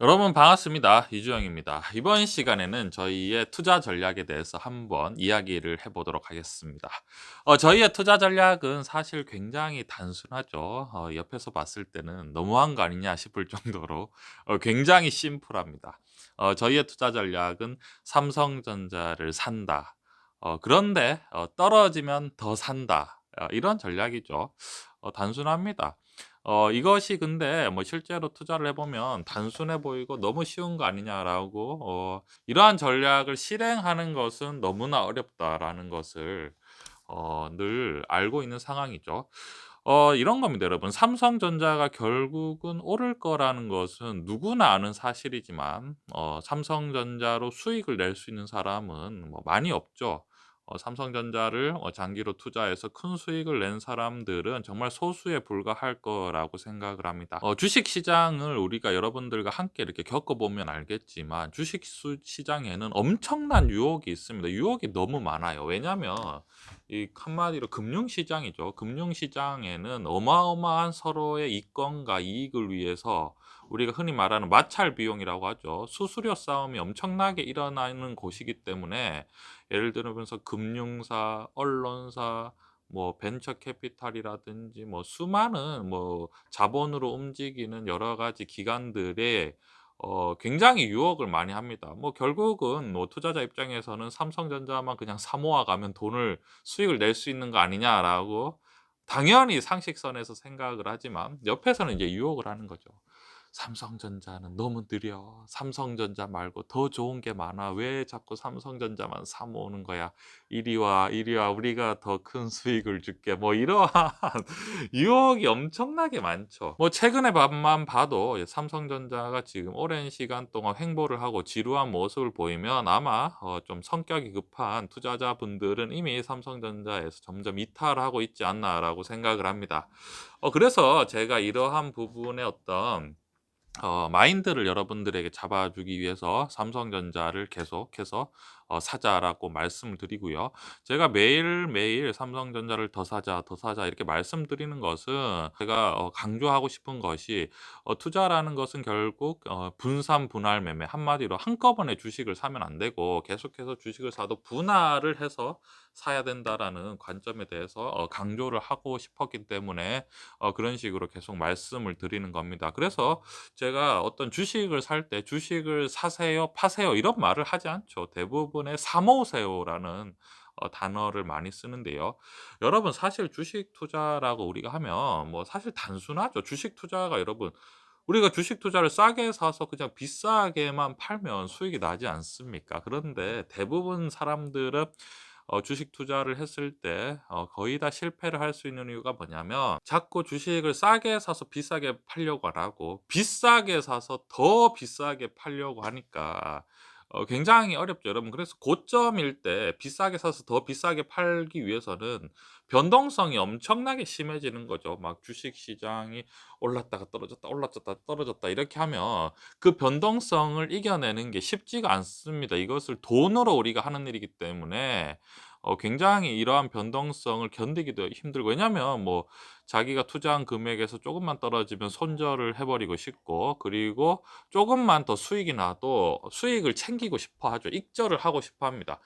여러분 반갑습니다. 이주영입니다. 이번 시간에는 저희의 투자 전략에 대해서 한번 이야기를 해보도록 하겠습니다. 저희의 투자 전략은 사실 굉장히 단순하죠. 옆에서 봤을 때는 너무한 거 아니냐 싶을 정도로 굉장히 심플합니다. 저희의 투자 전략은 삼성전자를 산다. 그런데 떨어지면 더 산다. 이런 전략이죠. 단순합니다. 이것이 근데 뭐 실제로 투자를 해보면 단순해 보이고 '너무 쉬운 거 아니냐.'라고 이러한 전략을 실행하는 것은 너무나 어렵다라는 것을 늘 알고 있는 상황이죠. 이런 겁니다 여러분. 삼성전자가 결국은 오를 거라는 것은 누구나 아는 사실이지만 삼성전자로 수익을 낼 수 있는 사람은 뭐 많이 없죠. 삼성전자를 장기로 투자해서 큰 수익을 낸 사람들은 정말 소수에 불과할 거라고 생각을 합니다. 주식 시장을 우리가 여러분들과 함께 이렇게 겪어보면 알겠지만 주식 시장에는 엄청난 유혹이 있습니다. 유혹이 너무 많아요. 왜냐하면 이 한마디로 금융시장이죠. 금융시장에는 어마어마한 서로의 이권과 이익을 위해서 우리가 흔히 말하는 마찰 비용이라고 하죠. 수수료 싸움이 엄청나게 일어나는 곳이기 때문에 예를 들면서 금융사, 언론사, 뭐 벤처 캐피탈이라든지 뭐 수많은 뭐 자본으로 움직이는 여러 가지 기관들의 굉장히 유혹을 많이 합니다. 뭐 결국은 뭐 투자자 입장에서는 '삼성전자만 그냥 사 모아 가면 돈을 수익을 낼 수 있는 거 아니냐.'라고 당연히 상식선에서 생각을 하지만 옆에서는 이제 유혹을 하는 거죠. "삼성전자는 너무 느려. 삼성전자 말고 더 좋은 게 많아. 왜 자꾸 삼성전자만 사 모으는 거야. 이리 와, 이리 와. 우리가 더 큰 수익을 줄게." 뭐 이러한 유혹이 엄청나게 많죠. 뭐 최근에 만 봐도 삼성전자가 지금 오랜 시간 동안 횡보를 하고 지루한 모습을 보이면 아마 좀 성격이 급한 투자자분들은 이미 '삼성전자에서 점점 이탈하고 있지 않나.'라고 생각을 합니다. 그래서 제가 이러한 부분의 어떤 마인드를 여러분들에게 잡아주기 위해서 삼성전자를 계속해서 사자라고 말씀을 드리고요. 제가 매일매일 삼성전자를 더 사자, 더 사자 이렇게 말씀드리는 것은 제가 강조하고 싶은 것이 투자라는 것은 결국 분산 분할 매매 한마디로 한꺼번에 주식을 사면 안 되고 계속해서 주식을 사도 분할을 해서 사야 된다라는 관점에 대해서 강조를 하고 싶었기 때문에 그런 식으로 계속 말씀을 드리는 겁니다. 그래서 제가 어떤 주식을 살 때 "주식을 사세요. 파세요." 이런 말을 하지 않죠. 대부분의 "사 모으세요."라는 단어를 많이 쓰는데요. 여러분 사실 주식 투자라고 우리가 하면 뭐 사실 단순하죠. 주식 투자가 여러분 우리가 주식 투자를 싸게 사서 그냥 비싸게만 팔면 수익이 나지 않습니까? 그런데 대부분 사람들은 주식 투자를 했을 때 거의 다 실패를 할 수 있는 이유가 뭐냐면 자꾸 주식을 싸게 사서 비싸게 팔려고 안 하고 비싸게 사서 더 비싸게 팔려고 하니까 굉장히 어렵죠 여러분. 그래서 고점일 때 비싸게 사서 더 비싸게 팔기 위해서는 변동성이 엄청나게 심해지는 거죠. 막 주식 시장이 올랐다가 떨어졌다 올랐다 떨어졌다 이렇게 하면 그 변동성을 이겨내는 게 쉽지가 않습니다. 이것을 돈으로 우리가 하는 일이기 때문에 굉장히 이러한 변동성을 견디기도 힘들고 왜냐하면 뭐 자기가 투자한 금액에서 조금만 떨어지면 손절을 해 버리고 싶고 그리고 조금만 더 수익이 나도 수익을 챙기고 싶어 하죠. 익절을 하고 싶어 합니다.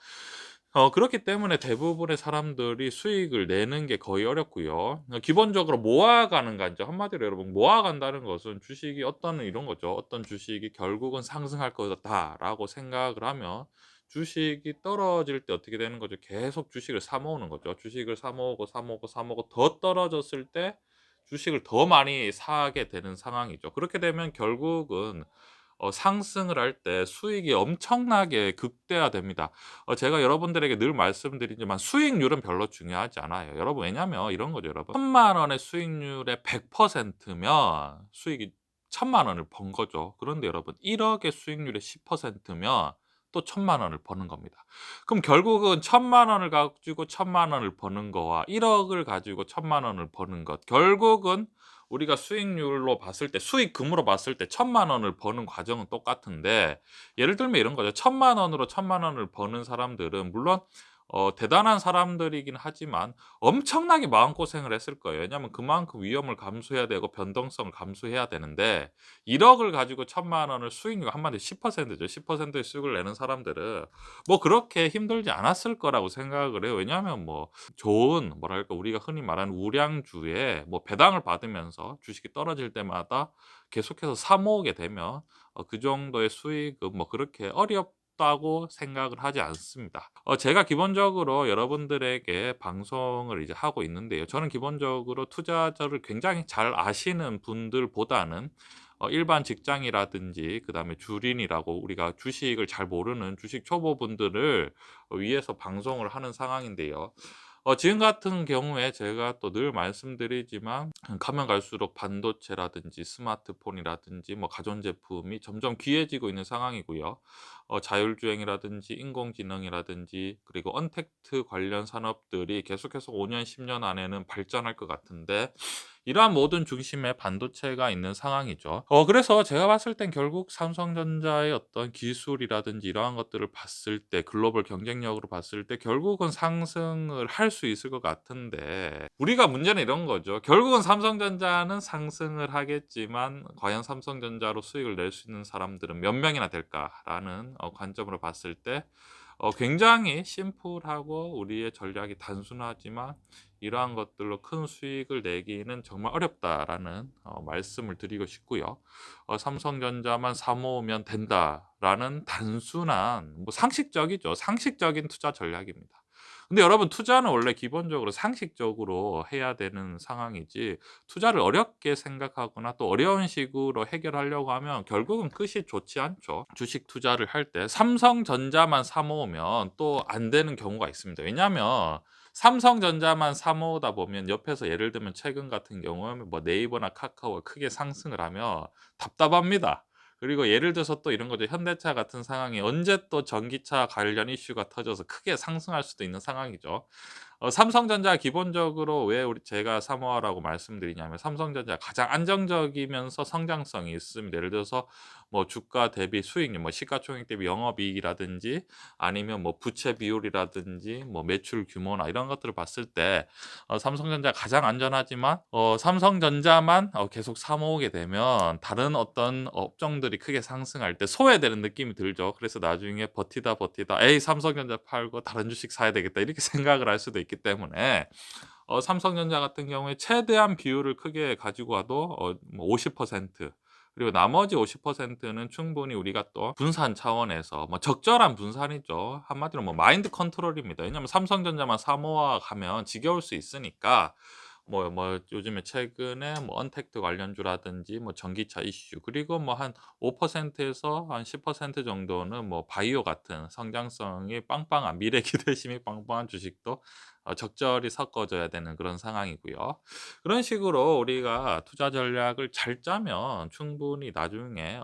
그렇기 때문에 대부분의 사람들이 수익을 내는 게 거의 어렵고요. 기본적으로 모아가는 관점 한마디로 여러분 모아간다는 것은 주식이 어떤 이런 거죠. '어떤 주식이 결국은 상승할 거다.'라고 생각을 하면 주식이 떨어질 때 어떻게 되는 거죠? 계속 주식을 사 모으는 거죠. 주식을 사 모으고, 사 모으고, 사 모으고 더 떨어졌을 때 주식을 더 많이 사게 되는 상황이죠. 그렇게 되면 결국은 상승을 할 때 수익이 엄청나게 극대화됩니다. 제가 여러분들에게 늘 말씀드리지만 수익률은 별로 중요하지 않아요. 여러분 왜냐면 이런 거죠 여러분. 1,000,000 원의 수익률의 100%면 수익이 1,000,000 원을 번 거죠. 그런데 여러분 1억의 수익률의 10%면 또 1,000,000 원을 버는 겁니다. 그럼 결국은 1,000,000 원을 가지고 1,000,000 원을 버는 거와 1억을 가지고 1,000,000 원을 버는 것 결국은 우리가 수익률로 봤을 때 수익금으로 봤을 때 1,000,000 원을 버는 과정은 똑같은데 예를 들면 이런 거죠. 1,000,000 원으로 1,000,000 원을 버는 사람들은 물론 대단한 사람들이긴 하지만 엄청나게 마음고생을 했을 거예요. 왜냐하면 그만큼 위험을 감수해야 되고 변동성을 감수해야 되는데 1억을 가지고 1,000만 원을 수익률 한마디로 10%죠. 10%의 수익을 내는 사람들은 뭐 그렇게 힘들지 않았을 거라고 생각을 해요. 왜냐하면 뭐 좋은 뭐랄까 우리가 흔히 말하는 우량주에 뭐 배당을 받으면서 주식이 떨어질 때마다 계속해서 사 모으게 되면 그 정도의 수익은 뭐 그렇게 어렵다고 생각을 하지 않습니다. 제가 기본적으로 여러분들에게 방송을 이제 하고 있는데요. 저는 기본적으로 투자자를 굉장히 잘 아시는 분들보다는 일반 직장이라든지 그다음에 주린이라고 우리가 주식을 잘 모르는 주식 초보분들을 위해서 방송을 하는 상황인데요. 지금 같은 경우에 제가 또 늘 말씀드리지만 가면 갈수록 반도체라든지 스마트폰이라든지 뭐 가전제품이 점점 귀해지고 있는 상황이고요. 자율주행이라든지 인공지능이라든지 그리고 언택트 관련 산업들이 계속해서 5 년, 10년 안에는 발전할 것 같은데 이러한 모든 중심에 반도체가 있는 상황이죠. 그래서 제가 봤을 땐 결국 삼성전자의 어떤 기술이라든지 이러한 것들을 봤을 때 글로벌 경쟁력으로 봤을 때 결국은 상승을 할 수 있을 것 같은데 우리가 문제는 이런 거죠. 결국은 삼성전자는 상승을 하겠지만 과연 삼성전자로 수익을 낼 수 있는 사람들은 몇 명이나 될까라는 관점으로 봤을 때 굉장히 심플하고 우리의 전략이 단순하지만 이러한 것들로 큰 수익을 내기는 정말 어렵다라는 말씀을 드리고 싶고요. 삼성전자만 사 모으면 된다라는 단순한 뭐 상식적이죠. 상식적인 투자 전략입니다. 근데 여러분 투자는 원래 기본적으로 상식적으로 해야 되는 상황이지 투자를 어렵게 생각하거나 또 어려운 식으로 해결하려고 하면 결국은 끝이 좋지 않죠. 주식 투자를 할 때 삼성전자만 사 모으면 또 안 되는 경우가 있습니다. 왜냐하면 삼성전자만 사 모으다 보면 옆에서 예를 들면 최근 같은 경우는 뭐 네이버나 카카오가 크게 상승을 하면 답답합니다. 그리고 예를 들어서 또 이런 거죠. 현대차 같은 상황이 언제 또 전기차 관련 이슈가 터져서 크게 상승할 수도 있는 상황이죠. 삼성전자 기본적으로 왜 우리 제가 사모하라고 말씀드리냐면 삼성전자가 가장 안정적이면서 성장성이 있습니다. 예를 들어서 뭐 주가 대비 수익률, 뭐 시가총액 대비 영업이익이라든지 아니면 뭐 부채 비율이라든지 뭐 매출 규모나 이런 것들을 봤을 때 삼성전자가 가장 안전하지만 삼성전자만 계속 사 모으게 되면 다른 어떤 업종들이 크게 상승할 때 소외되는 느낌이 들죠. 그래서 나중에 버티다 에이 삼성전자 팔고 다른 주식 사야 되겠다 이렇게 생각을 할 수도 있기 때문에 삼성전자 같은 경우에 최대한 비율을 크게 가지고 와도 뭐 50% 그리고 나머지 50%는 충분히 우리가 또 분산 차원에서 뭐 적절한 분산이죠. 한마디로 뭐 마인드 컨트롤입니다. 왜냐하면 삼성전자만 사 모아 가면 지겨울 수 있으니까 뭐 요즘에 최근에 뭐 언택트 관련주라든지 뭐 전기차 이슈 그리고 뭐 한 5%에서 한 10% 정도는 뭐 바이오 같은 성장성이 빵빵한 미래 기대심이 빵빵한 주식도 적절히 섞어져야 되는 그런 상황이고요. 그런 식으로 우리가 투자 전략을 잘 짜면 충분히 나중에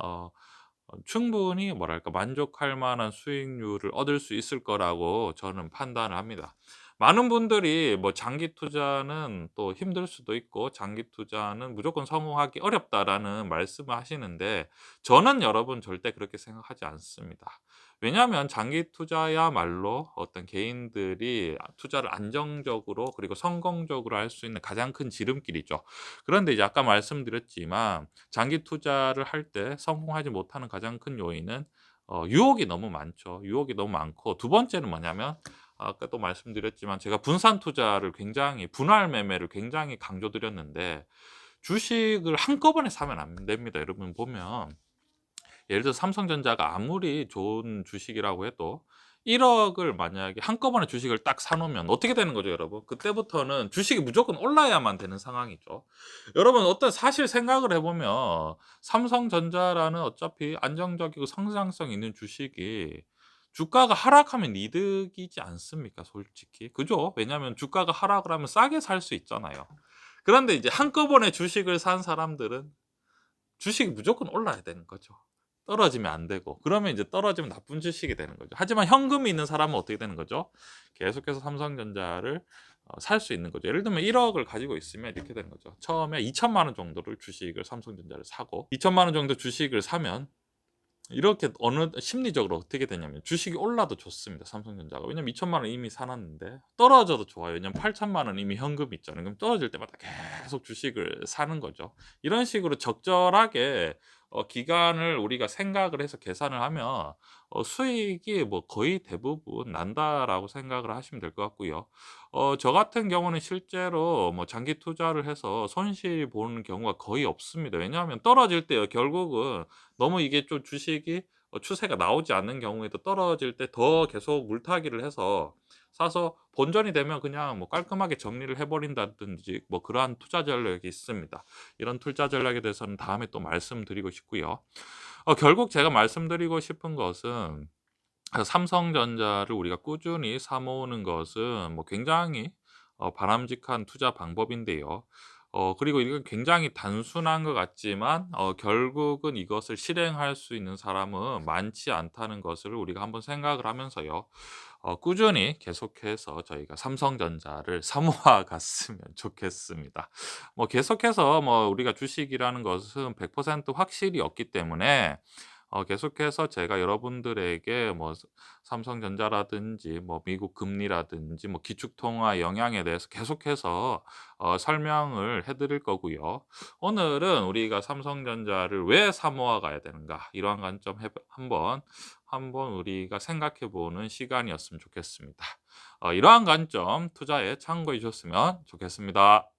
충분히 뭐랄까 만족할 만한 수익률을 얻을 수 있을 거라고 저는 판단을 합니다. 많은 분들이 뭐 "장기 투자는 또 힘들 수도 있고 장기 투자는 무조건 성공하기 어렵다."라는 말씀을 하시는데 저는 여러분 절대 그렇게 생각하지 않습니다. 왜냐하면 장기 투자야말로 어떤 개인들이 투자를 안정적으로 그리고 성공적으로 할 수 있는 가장 큰 지름길이죠. 그런데 이제 아까 말씀드렸지만 장기 투자를 할 때 성공하지 못하는 가장 큰 요인은 유혹이 너무 많죠. 유혹이 너무 많고 두 번째는 뭐냐면 아까 또 말씀드렸지만 제가 분산 투자를 굉장히 분할 매매를 굉장히 강조드렸는데 주식을 한꺼번에 사면 안 됩니다. 여러분 보면 예를 들어서 삼성전자가 아무리 좋은 주식이라고 해도 1억을 만약에 한꺼번에 주식을 딱 사 놓으면 어떻게 되는 거죠, 여러분? 그때부터는 주식이 무조건 올라야만 되는 상황이죠. 여러분 어떤 사실 생각을 해 보면 삼성전자라는 어차피 안정적이고 성장성 있는 주식이 주가가 하락하면 이득이지 않습니까, 솔직히? 그죠? 왜냐하면 주가가 하락을 하면 싸게 살 수 있잖아요. 그런데 이제 한꺼번에 주식을 산 사람들은 주식이 무조건 올라야 되는 거죠. 떨어지면 안 되고. 그러면 이제 떨어지면 나쁜 주식이 되는 거죠. 하지만 현금이 있는 사람은 어떻게 되는 거죠? 계속해서 삼성전자를 살 수 있는 거죠. 예를 들면 1억을 가지고 있으면 이렇게 되는 거죠. 처음에 2천만 원 정도를 주식을 삼성전자를 사고 2천만 원 정도 주식을 사면 이렇게 어느 심리적으로 어떻게 되냐면 주식이 올라도 좋습니다, 삼성전자가. 왜냐면 2천만 원 이미 사 놨는데 떨어져도 좋아요. 왜냐면 8천만 원 이미 현금이 있잖아요. 그럼 떨어질 때마다 계속 주식을 사는 거죠. 이런 식으로 적절하게 기간을 우리가 생각을 해서 계산을 하면 수익이 뭐 거의 대부분 난다라고 생각을 하시면 될 것 같고요. 저 같은 경우는 실제로 뭐 장기 투자를 해서 손실 보는 경우가 거의 없습니다. 왜냐하면 떨어질 때요 결국은 너무 이게 좀 주식이 추세가 나오지 않는 경우에도 떨어질 때 더 계속 물타기를 해서 사서 본전이 되면 그냥 뭐 깔끔하게 정리를 해 버린다든지 뭐 그러한 투자 전략이 있습니다. 이런 투자 전략에 대해서는 다음에 또 말씀드리고 싶고요. 결국 제가 말씀드리고 싶은 것은 삼성전자를 우리가 꾸준히 사 모으는 것은 뭐 굉장히 바람직한 투자 방법인데요. 그리고 이건 굉장히 단순한 것 같지만 결국은 이것을 실행할 수 있는 사람은 많지 않다는 것을 우리가 한번 생각을 하면서요. 꾸준히 계속해서 저희가 삼성전자를 사모아 갔으면 좋겠습니다. 뭐 계속해서 뭐 우리가 주식이라는 것은 100% 확실히 없기 때문에 계속해서 제가 여러분들에게 뭐 삼성전자라든지 뭐 미국 금리라든지 뭐 기축통화 영향에 대해서 계속해서 설명을 해 드릴 거고요. 오늘은 우리가 삼성전자를 왜 사모아 가야 되는가 이러한 관점 한번 우리가 생각해 보는 시간이었으면 좋겠습니다. 이러한 관점 투자에 참고해 주셨으면 좋겠습니다.